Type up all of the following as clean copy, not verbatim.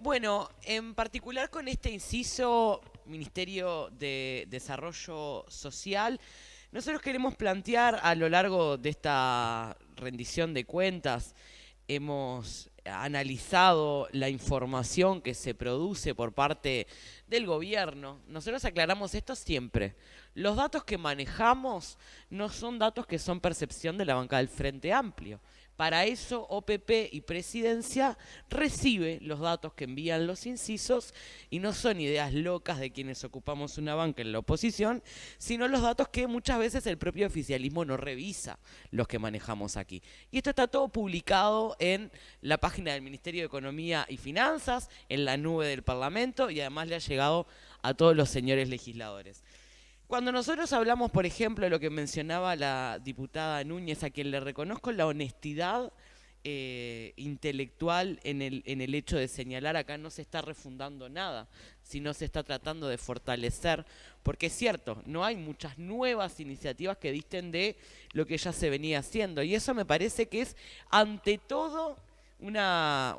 Bueno, en particular con este inciso, Ministerio de Desarrollo Social, nosotros queremos plantear a lo largo de esta rendición de cuentas, hemos analizado la información que se produce por parte del gobierno. Nosotros aclaramos esto siempre. Los datos que manejamos no son datos que son percepción de la banca del Frente Amplio. Para eso OPP y Presidencia recibe los datos que envían los incisos y no son ideas locas de quienes ocupamos una banca en la oposición, sino los datos que muchas veces el propio oficialismo no revisa, los que manejamos aquí. Y esto está todo publicado en la página del Ministerio de Economía y Finanzas, en la nube del Parlamento, y además le ha llegado a todos los señores legisladores. Cuando nosotros hablamos, por ejemplo, de lo que mencionaba la diputada Núñez, a quien le reconozco la honestidad intelectual en el hecho de señalar, acá no se está refundando nada, sino se está tratando de fortalecer, porque es cierto, no hay muchas nuevas iniciativas que disten de lo que ya se venía haciendo, y eso me parece que es ante todo de una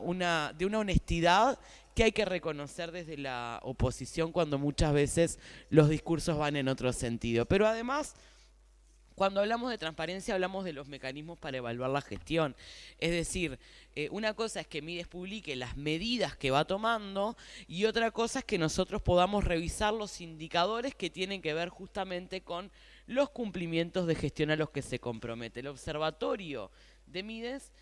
honestidad que hay que reconocer desde la oposición cuando muchas veces los discursos van en otro sentido. Pero además, cuando hablamos de transparencia, hablamos de los mecanismos para evaluar la gestión. Es decir, una cosa es que Mides publique las medidas que va tomando y otra cosa es que nosotros podamos revisar los indicadores que tienen que ver justamente con los cumplimientos de gestión a los que se compromete. El observatorio de Mides,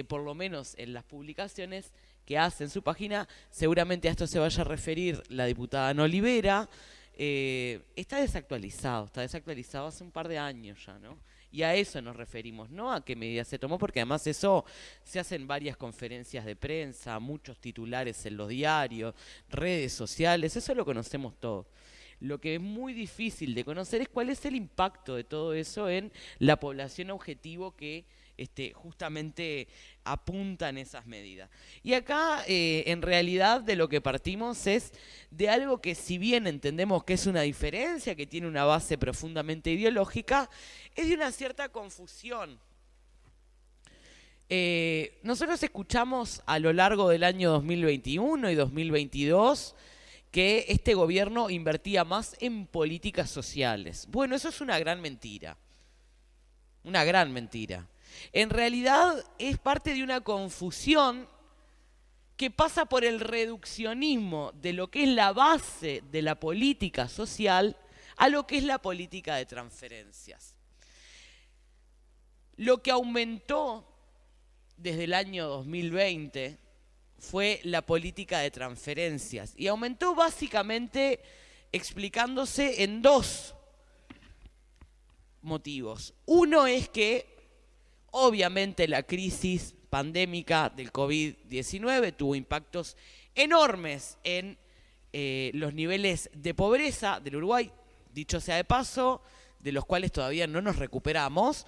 por lo menos en las publicaciones que hace en su página, seguramente a esto se vaya a referir la diputada Ana Olivera, está desactualizado hace un par de años ya, ¿no? Y a eso nos referimos, no a qué medida se tomó, porque además eso se hace en varias conferencias de prensa, muchos titulares en los diarios, redes sociales, eso lo conocemos todos. Lo que es muy difícil de conocer es cuál es el impacto de todo eso en la población objetivo que justamente apuntan esas medidas. Y acá, en realidad, de lo que partimos es de algo que, si bien entendemos que es una diferencia, que tiene una base profundamente ideológica, es de una cierta confusión. Nosotros escuchamos a lo largo del año 2021 y 2022 que este gobierno invertía más en políticas sociales. Bueno, eso es una gran mentira. Una gran mentira. En realidad es parte de una confusión que pasa por el reduccionismo de lo que es la base de la política social a lo que es la política de transferencias. Lo que aumentó desde el año 2020 fue la política de transferencias y aumentó básicamente explicándose en dos motivos. Uno es que obviamente la crisis pandémica del COVID-19 tuvo impactos enormes en los niveles de pobreza del Uruguay, dicho sea de paso, de los cuales todavía no nos recuperamos.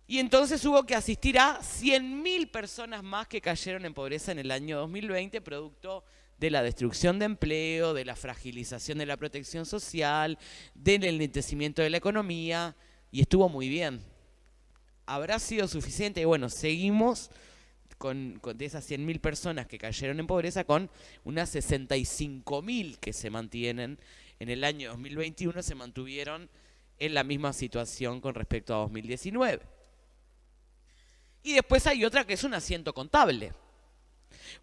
Y entonces hubo que asistir a 100.000 personas más que cayeron en pobreza en el año 2020, producto de la destrucción de empleo, de la fragilización de la protección social, del enlentecimiento de la economía, y estuvo muy bien. ¿Habrá sido suficiente? Bueno, seguimos de esas 100.000 personas que cayeron en pobreza con unas 65.000 que se mantienen en el año 2021, se mantuvieron en la misma situación con respecto a 2019. Y después hay otra que es un asiento contable.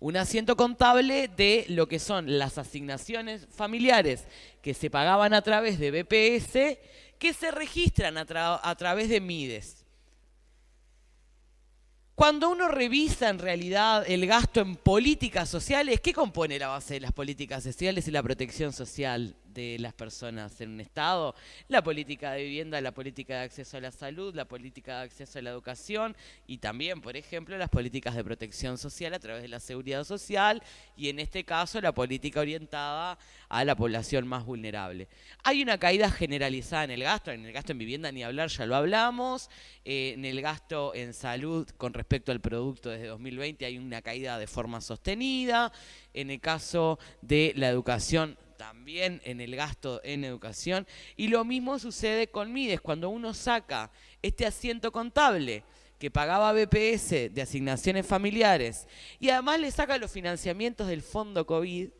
Un asiento contable de lo que son las asignaciones familiares que se pagaban a través de BPS, que se registran a través de Mides. Cuando uno revisa en realidad el gasto en políticas sociales, ¿qué compone la base de las políticas sociales y la protección social de las personas en un Estado? La política de vivienda, la política de acceso a la salud, la política de acceso a la educación y también, por ejemplo, las políticas de protección social a través de la seguridad social y en este caso la política orientada a la población más vulnerable. Hay una caída generalizada en el gasto en vivienda ni hablar, ya lo hablamos, en el gasto en salud con respecto al producto desde 2020 hay una caída de forma sostenida, en el caso de la educación también en el gasto en educación, y lo mismo sucede con Mides. Cuando uno saca este asiento contable que pagaba BPS de asignaciones familiares y además le saca los financiamientos del fondo COVID,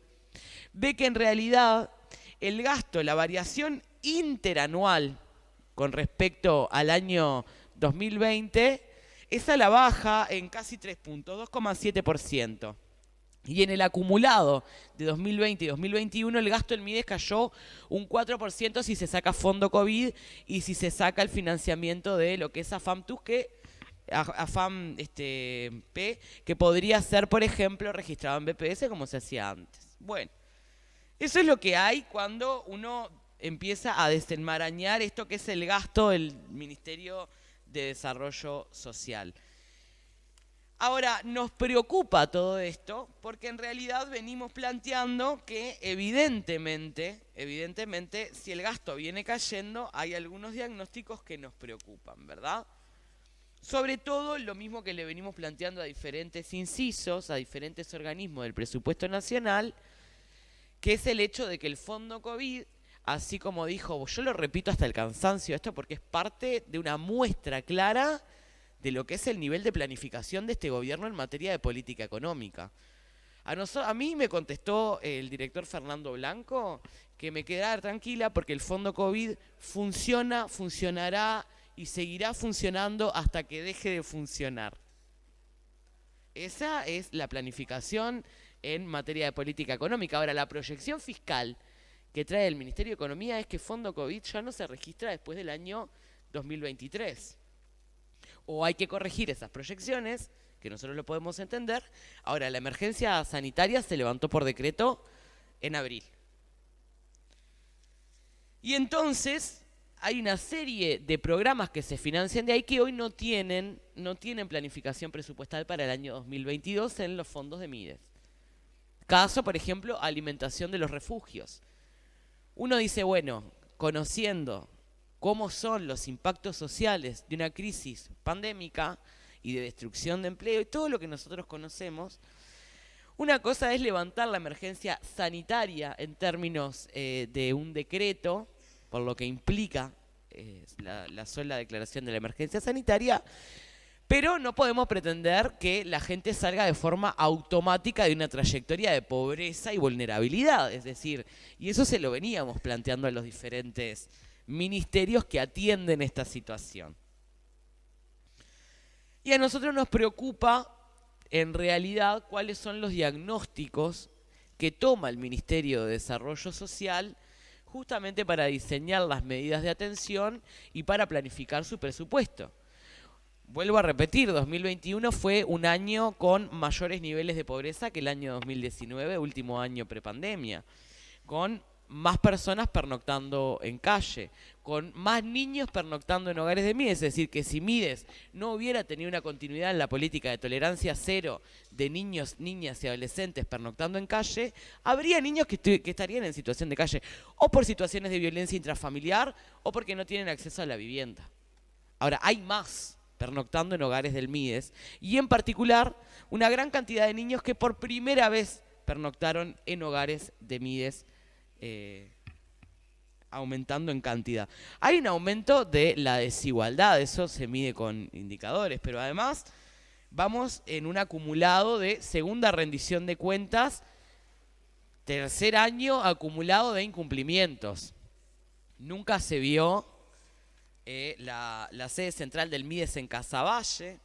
ve que en realidad el gasto, la variación interanual con respecto al año 2020 es a la baja en casi 3 puntos, 2,7%. Y en el acumulado de 2020 y 2021 el gasto en Mides cayó un 4% si se saca fondo COVID y si se saca el financiamiento de lo que es AFAM-TUS, AFAM-P, que podría ser, por ejemplo, registrado en BPS como se hacía antes. Bueno, eso es lo que hay cuando uno empieza a desenmarañar esto que es el gasto del Ministerio de Desarrollo Social. Ahora, nos preocupa todo esto porque en realidad venimos planteando que evidentemente, si el gasto viene cayendo, hay algunos diagnósticos que nos preocupan, ¿verdad? Sobre todo lo mismo que le venimos planteando a diferentes incisos, a diferentes organismos del presupuesto nacional, que es el hecho de que el fondo COVID, así como dijo, yo lo repito hasta el cansancio esto porque es parte de una muestra clara de lo que es el nivel de planificación de este gobierno en materia de política económica. A mí me contestó el director Fernando Blanco que me quedara tranquila porque el fondo COVID funciona, funcionará y seguirá funcionando hasta que deje de funcionar. Esa es la planificación en materia de política económica. Ahora, la proyección fiscal que trae el Ministerio de Economía es que fondo COVID ya no se registra después del año 2023. O hay que corregir esas proyecciones, que nosotros lo podemos entender. Ahora, la emergencia sanitaria se levantó por decreto en abril. Y entonces hay una serie de programas que se financian de ahí que hoy no tienen planificación presupuestal para el año 2022 en los fondos de Mides. Caso, por ejemplo, alimentación de los refugios. Uno dice, bueno, conociendo cómo son los impactos sociales de una crisis pandémica y de destrucción de empleo y todo lo que nosotros conocemos, una cosa es levantar la emergencia sanitaria en términos de un decreto, por lo que implica la sola declaración de la emergencia sanitaria, pero no podemos pretender que la gente salga de forma automática de una trayectoria de pobreza y vulnerabilidad, es decir, y eso se lo veníamos planteando a los diferentes ministerios que atienden esta situación. Y a nosotros nos preocupa, en realidad, cuáles son los diagnósticos que toma el Ministerio de Desarrollo Social justamente para diseñar las medidas de atención y para planificar su presupuesto. Vuelvo a repetir, 2021 fue un año con mayores niveles de pobreza que el año 2019, último año prepandemia, con más personas pernoctando en calle, con más niños pernoctando en hogares de Mides. Es decir, que si Mides no hubiera tenido una continuidad en la política de tolerancia cero de niños, niñas y adolescentes pernoctando en calle, habría niños que estarían en situación de calle, o por situaciones de violencia intrafamiliar, o porque no tienen acceso a la vivienda. Ahora, hay más pernoctando en hogares del Mides, y en particular, una gran cantidad de niños que por primera vez pernoctaron en hogares de Mides, aumentando en cantidad. Hay un aumento de la desigualdad, eso se mide con indicadores, pero además vamos en un acumulado de segunda rendición de cuentas, tercer año acumulado de incumplimientos. Nunca se vio la sede central del Mides en Casaballe.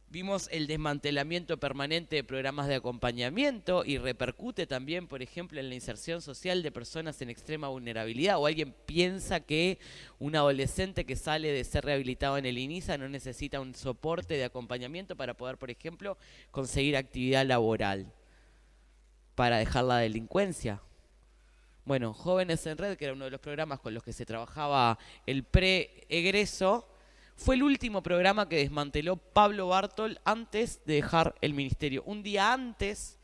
Vimos el desmantelamiento permanente de programas de acompañamiento y repercute también, por ejemplo, en la inserción social de personas en extrema vulnerabilidad. O alguien piensa que un adolescente que sale de ser rehabilitado en el INISA no necesita un soporte de acompañamiento para poder, por ejemplo, conseguir actividad laboral, para dejar la delincuencia. Bueno, Jóvenes en Red, que era uno de los programas con los que se trabajaba el pre-egreso, fue el último programa que desmanteló Pablo Bartol antes de dejar el ministerio. Un día antes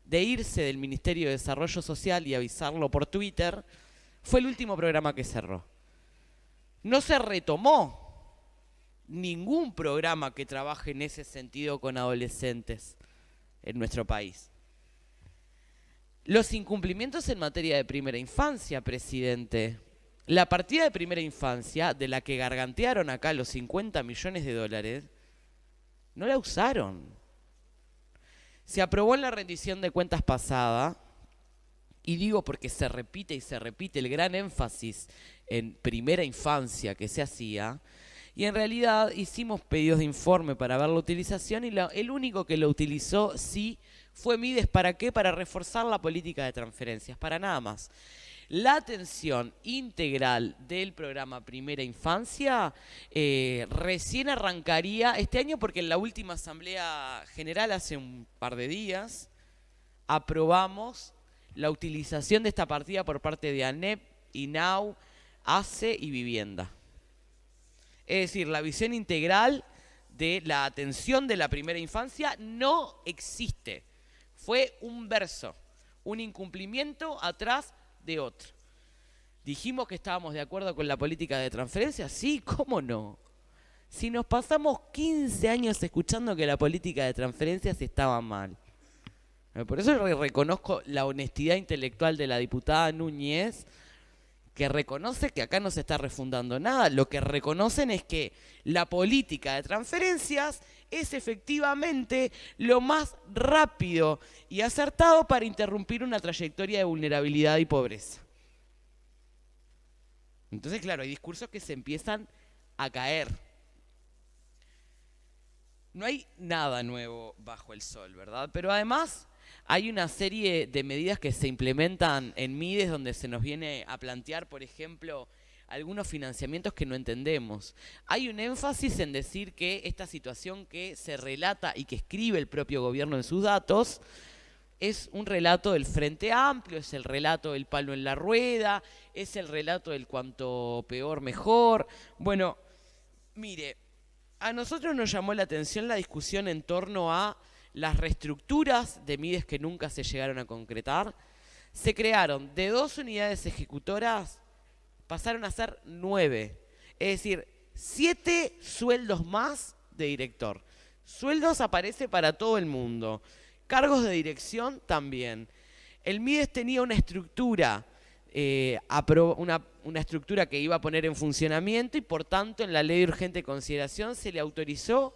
de irse del Ministerio de Desarrollo Social y avisarlo por Twitter, fue el último programa que cerró. No se retomó ningún programa que trabaje en ese sentido con adolescentes en nuestro país. Los incumplimientos en materia de primera infancia, presidente. La partida de primera infancia, de la que gargantearon acá los 50 millones de dólares, no la usaron. Se aprobó en la rendición de cuentas pasada, y digo porque se repite y se repite el gran énfasis en primera infancia que se hacía, y en realidad hicimos pedidos de informe para ver la utilización, y el único que lo utilizó sí fue Mides. ¿Para qué? Para reforzar la política de transferencias, para nada más. La atención integral del programa Primera Infancia recién arrancaría este año, porque en la última Asamblea General, hace un par de días, aprobamos la utilización de esta partida por parte de ANEP, INAU, ACE y Vivienda. Es decir, la visión integral de la atención de la primera infancia no existe. Fue un verso, un incumplimiento atrás de otro. ¿Dijimos que estábamos de acuerdo con la política de transferencia? Sí, ¿cómo no? Si nos pasamos 15 años escuchando que la política de transferencias estaba mal. Por eso reconozco la honestidad intelectual de la diputada Núñez, que reconoce que acá no se está refundando nada. Lo que reconocen es que la política de transferencias es efectivamente lo más rápido y acertado para interrumpir una trayectoria de vulnerabilidad y pobreza. Entonces, claro, hay discursos que se empiezan a caer. No hay nada nuevo bajo el sol, ¿verdad? Pero además hay una serie de medidas que se implementan en Mides, donde se nos viene a plantear, por ejemplo, algunos financiamientos que no entendemos. Hay un énfasis en decir que esta situación que se relata y que escribe el propio gobierno en sus datos es un relato del Frente Amplio, es el relato del palo en la rueda, es el relato del cuanto peor mejor. Bueno, mire, a nosotros nos llamó la atención la discusión en torno a las reestructuras de Mides que nunca se llegaron a concretar. Se crearon de 2 unidades ejecutoras, pasaron a ser 9. Es decir, 7 sueldos más de director. Sueldos aparece para todo el mundo. Cargos de dirección también. El Mides tenía una estructura, una estructura que iba a poner en funcionamiento, y por tanto en la ley de urgente consideración se le autorizó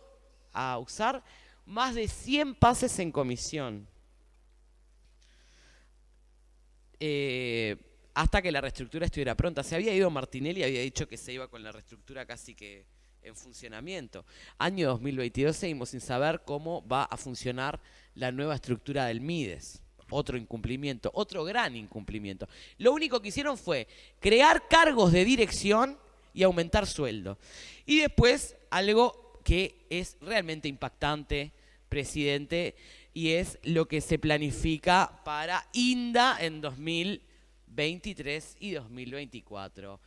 a usar más de 100 pases en comisión. Hasta que la reestructura estuviera pronta. Se había ido Martinelli y había dicho que se iba con la reestructura casi que en funcionamiento. Año 2022 seguimos sin saber cómo va a funcionar la nueva estructura del Mides. Otro incumplimiento, otro gran incumplimiento. Lo único que hicieron fue crear cargos de dirección y aumentar sueldo. Y después algo que es realmente impactante, presidente, y es lo que se planifica para INDA en 2023 y 2024.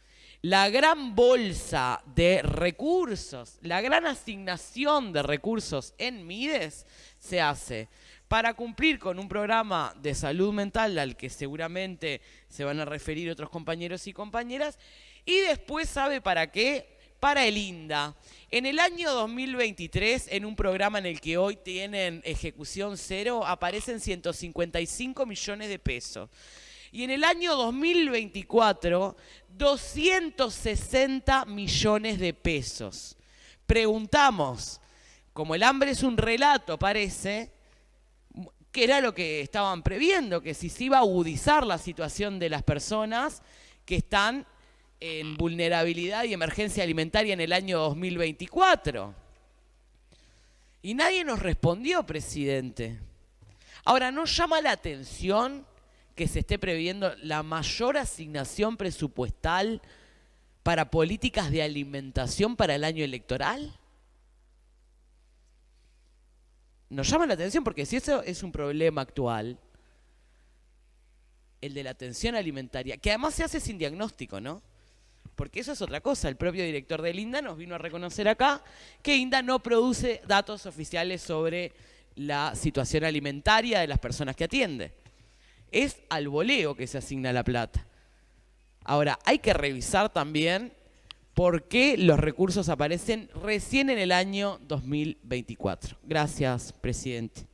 La gran bolsa de recursos, la gran asignación de recursos en Mides se hace para cumplir con un programa de salud mental al que seguramente se van a referir otros compañeros y compañeras, y después, ¿sabe para qué? Para el INDA. En el año 2023, en un programa en el que hoy tienen ejecución cero, aparecen 155 millones de pesos. Y en el año 2024, 260 millones de pesos. Preguntamos, como el hambre es un relato, parece, ¿qué era lo que estaban previendo? Que si se iba a agudizar la situación de las personas que están en vulnerabilidad y emergencia alimentaria en el año 2024. Y nadie nos respondió, presidente. Ahora, ¿no llama la atención que se esté previendo la mayor asignación presupuestal para políticas de alimentación para el año electoral? Nos llama la atención porque si eso es un problema actual, el de la atención alimentaria, que además se hace sin diagnóstico, ¿no? Porque eso es otra cosa. El propio director del INDA nos vino a reconocer acá que INDA no produce datos oficiales sobre la situación alimentaria de las personas que atiende. Es al voleo que se asigna la plata. Ahora, hay que revisar también por qué los recursos aparecen recién en el año 2024. Gracias, presidente.